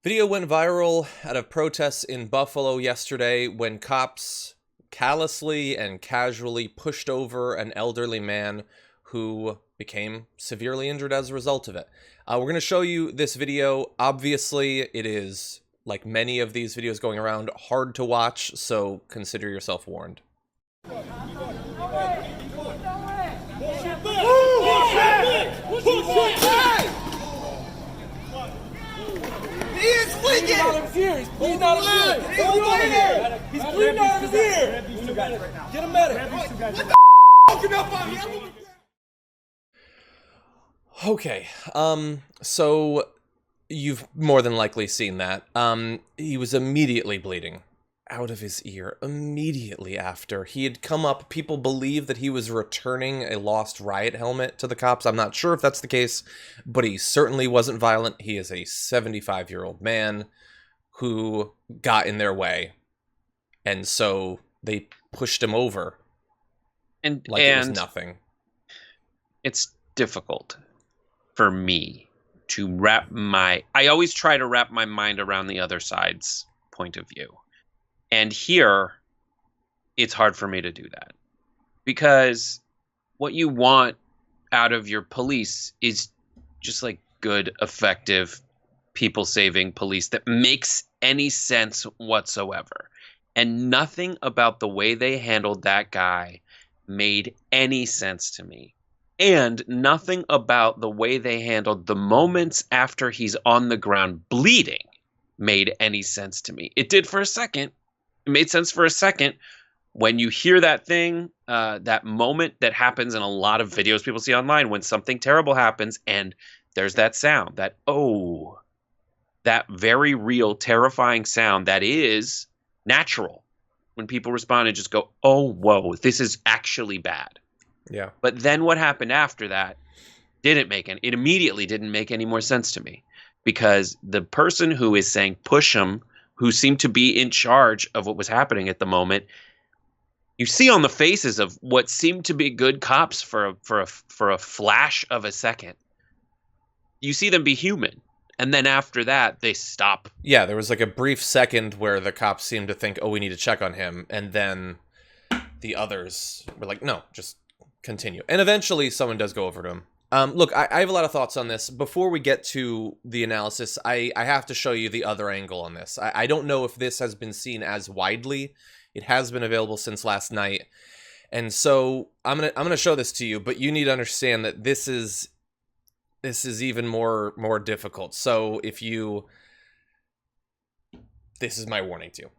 Video went viral out of protests in Buffalo yesterday when cops callously and casually pushed over an elderly man who became severely injured as a result of it. We're going to show you this video. Obviously, it is, like many of these videos going around, hard to watch, so consider yourself warned. He is bleeding! He's out of his ear! He's bleeding out of his ear! He's bleeding out of his ear! Get a medic! What the f*** up on me? Okay, so you've more than likely seen that. He was immediately bleeding out of his ear immediately after he had come up. People believe that he was returning a lost riot helmet to the cops. I'm not sure if that's the case, but he certainly wasn't violent. He is a 75-year-old man who got in their way, and so they pushed him over it was nothing. It's difficult for me to I always try to wrap my mind around the other side's point of view. And here, it's hard for me to do that. Because what you want out of your police is just like good, effective, people-saving police that makes any sense whatsoever. And nothing about the way they handled that guy made any sense to me. And nothing about the way they handled the moments after he's on the ground bleeding made any sense to me. It did for a second. It made sense for a second when you hear that thing, that moment that happens in a lot of videos people see online when something terrible happens and there's that sound, that very real, terrifying sound that is natural when people respond and just go, oh, whoa, this is actually bad. Yeah. But then what happened after that it immediately didn't make any more sense to me, because the person who is saying push him, who seemed to be in charge of what was happening at the moment, you see on the faces of what seemed to be good cops for a flash of a second, you see them be human. And then after that, they stop. Yeah, there was like a brief second where the cops seemed to think, oh, we need to check on him. And then the others were like, no, just continue. And eventually someone does go over to him. Look, I have a lot of thoughts on this. Before we get to the analysis, I have to show you the other angle on this. I don't know if this has been seen as widely. It has been available since last night. And so I'm gonna show this to you, but you need to understand that this is even more difficult. So this is my warning to you.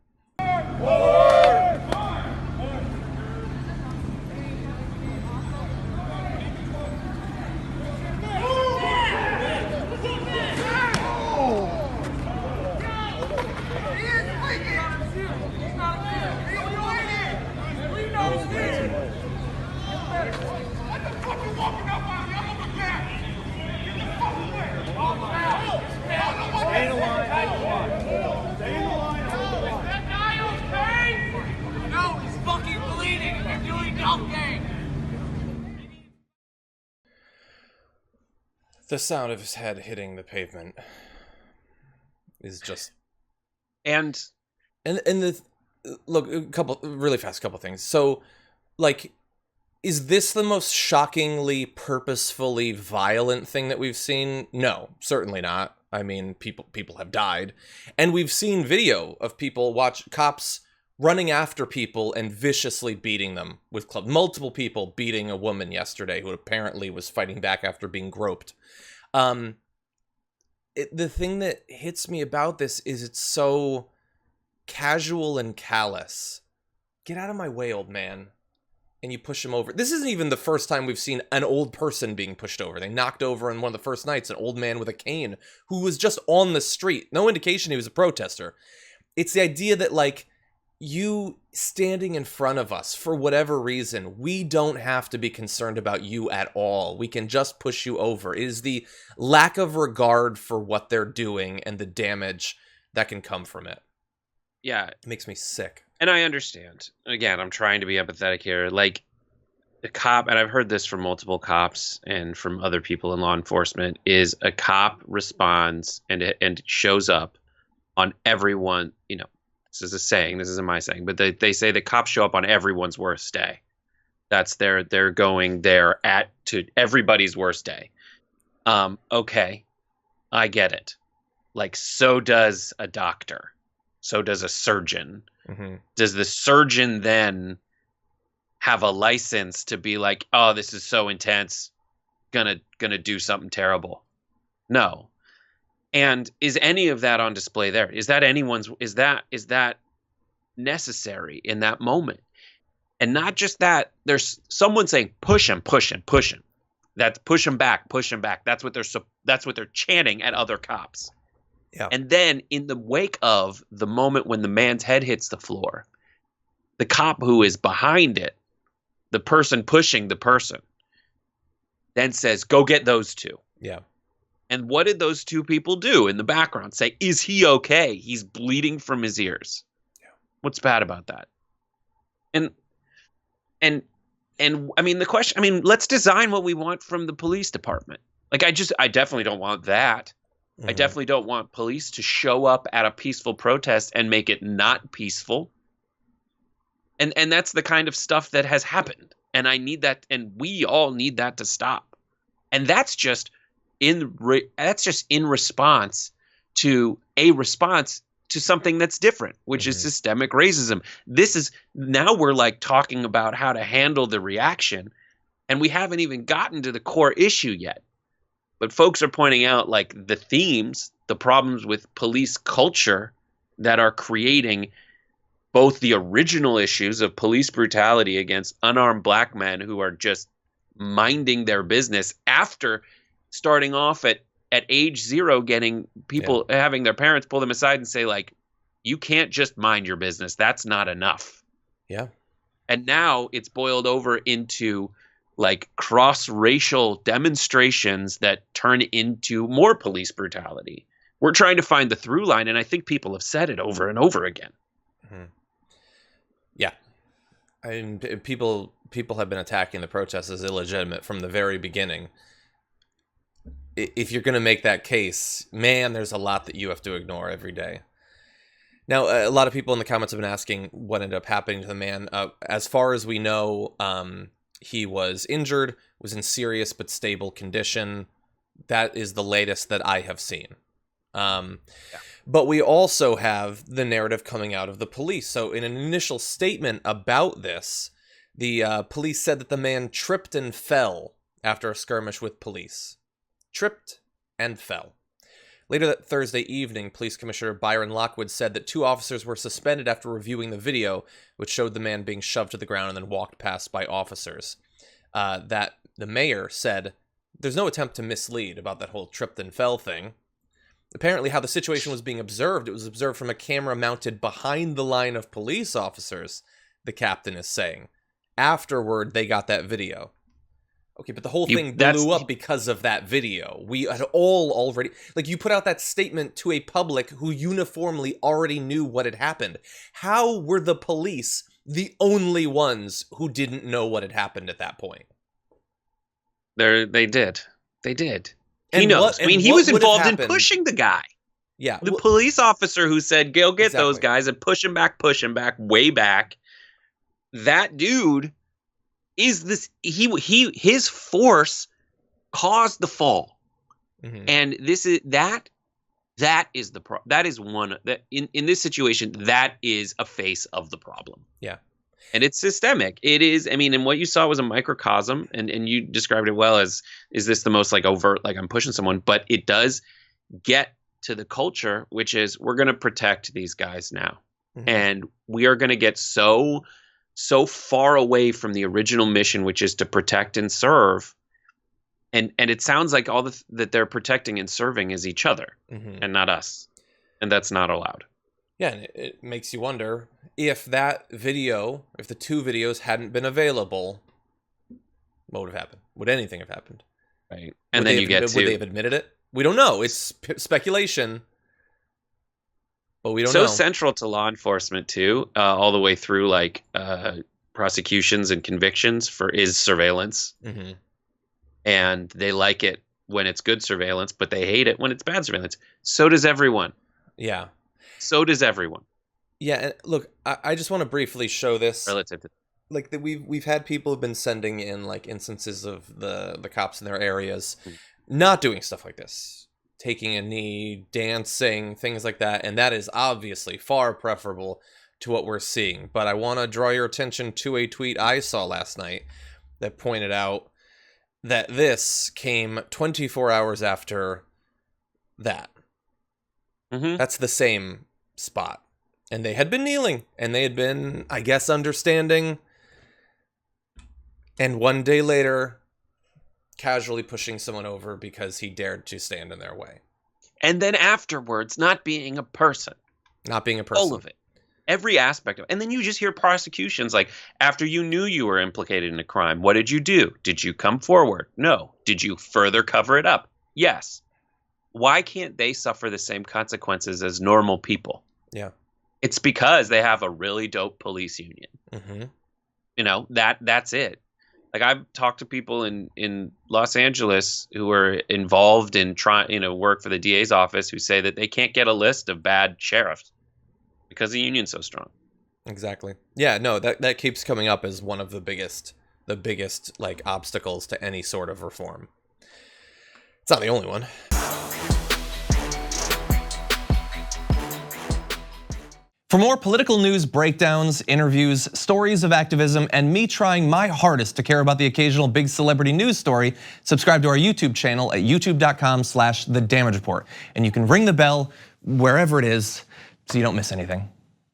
The sound of his head hitting the pavement is just... And look, a couple things. So, like, is this the most shockingly, purposefully violent thing that we've seen? No, certainly not. I mean, people have died. And we've seen video of cops running after people and viciously beating them with clubs. Multiple people beating a woman yesterday who apparently was fighting back after being groped. The thing that hits me about this is it's so casual and callous. Get out of my way, old man. And you push him over. This isn't even the first time we've seen an old person being pushed over. They knocked over on one of the first nights an old man with a cane who was just on the street. No indication he was a protester. It's the idea that, like, you standing in front of us for whatever reason, we don't have to be concerned about you at all. We can just push you over. It is the lack of regard for what they're doing and the damage that can come from it. Yeah. It makes me sick. And I understand. Again, I'm trying to be empathetic here. Like, the cop, and I've heard this from multiple cops and from other people in law enforcement, is a cop responds and shows up on everyone, this is a saying, this isn't my saying, but they say the cops show up on everyone's worst day. That's they're going there to everybody's worst day. Okay, I get it. Like, so does a doctor. So does a surgeon. Mm-hmm. Does the surgeon then have a license to be like, oh, this is so intense, gonna do something terrible? No. And is any of that on display there? Is that necessary in that moment? And not just that, there's someone saying, push him, push him, push him. That's push him back, push him back. That's what they're chanting at other cops. Yeah. And then in the wake of the moment when the man's head hits the floor, the cop who is behind it, the person pushing the person, then says, go get those two. Yeah. And what did those two people do in the background? Say, is he okay? He's bleeding from his ears. Yeah. What's bad about that? And I mean, the question, let's design what we want from the police department. Like, I definitely don't want that. Mm-hmm. I definitely don't want police to show up at a peaceful protest and make it not peaceful. And that's the kind of stuff that has happened. And I need that, and we all need that to stop. And that's just in response to something that's different, which is systemic racism. Now we're like talking about how to handle the reaction, and we haven't even gotten to the core issue yet. But folks are pointing out like the themes, the problems with police culture that are creating both the original issues of police brutality against unarmed black men who are just minding their business after starting off at age 0, getting people having their parents pull them aside and say, like, you can't just mind your business. That's not enough. Yeah. And now it's boiled over into like cross-racial demonstrations that turn into more police brutality. We're trying to find the through line, and I think people have said it over and over again. Mm-hmm. Yeah. And people have been attacking the protests as illegitimate from the very beginning. If you're going to make that case, man, there's a lot that you have to ignore every day. Now, a lot of people in the comments have been asking what ended up happening to the man. As far as we know, he was injured, was in serious but stable condition. That is the latest that I have seen. But we also have the narrative coming out of the police. So in an initial statement about this, the police said that the man tripped and fell after a skirmish with police. Tripped and fell. Later that Thursday evening, Police Commissioner Byron Lockwood said that 2 officers were suspended after reviewing the video, which showed the man being shoved to the ground and then walked past by officers. That the mayor said, there's no attempt to mislead about that whole tripped and fell thing. Apparently, how the situation was being observed, it was observed from a camera mounted behind the line of police officers, the captain is saying. Afterward, they got that video. Okay, but the whole thing blew up because of that video. We had all already... Like, you put out that statement to a public who uniformly already knew what had happened. How were the police the only ones who didn't know what had happened at that point? They did. And he knows. He was involved in pushing the guy. Yeah. The police officer who said, go get those guys and push him back, way back. That dude... is this his force caused the fall. Mm-hmm. And this is that is the that is one that in this situation, that is a face of the problem. Yeah. And it's systemic. It is, and what you saw was a microcosm, and you described it well as, is this the most like overt, like I'm pushing someone, but it does get to the culture, which is we're going to protect these guys now. Mm-hmm. And we are going to get so far away from the original mission, which is to protect and serve. And it sounds like all that they're protecting and serving is each other and not us. And that's not allowed. Yeah, and it makes you wonder if that video, if the 2 videos hadn't been available, what would have happened? Would anything have happened? Right. And then would they have admitted it? We don't know. It's speculation. But we don't know. So central to law enforcement too, all the way through like prosecutions and convictions is surveillance. Mm-hmm. And they like it when it's good surveillance, but they hate it when it's bad surveillance. So does everyone. Yeah. So does everyone. Yeah, and look, I just want to briefly show this. Relative to Like we've had people who've been sending in like instances of the cops in their areas not doing stuff like this, taking a knee, dancing, things like that, and that is obviously far preferable to what we're seeing. But I want to draw your attention to a tweet I saw last night that pointed out that this came 24 hours after that. That's the same spot. And they had been kneeling, and they had been, I guess, understanding. And one day later, casually pushing someone over because he dared to stand in their way. And then afterwards, not being a person. Not being a person. All of it. Every aspect of it. And then you just hear prosecutions like, after you knew you were implicated in a crime, what did you do? Did you come forward? No. Did you further cover it up? Yes. Why can't they suffer the same consequences as normal people? Yeah. It's because they have a really dope police union. You know, that's it. Like, I've talked to people in Los Angeles who are involved in work for the DA's office who say that they can't get a list of bad sheriffs because the union's so strong. Exactly. Yeah, no, that keeps coming up as one of the biggest like obstacles to any sort of reform. It's not the only one. For more political news breakdowns, interviews, stories of activism, and me trying my hardest to care about the occasional big celebrity news story, subscribe to our YouTube channel at youtube.com/thedamagereport. And you can ring the bell wherever it is so you don't miss anything.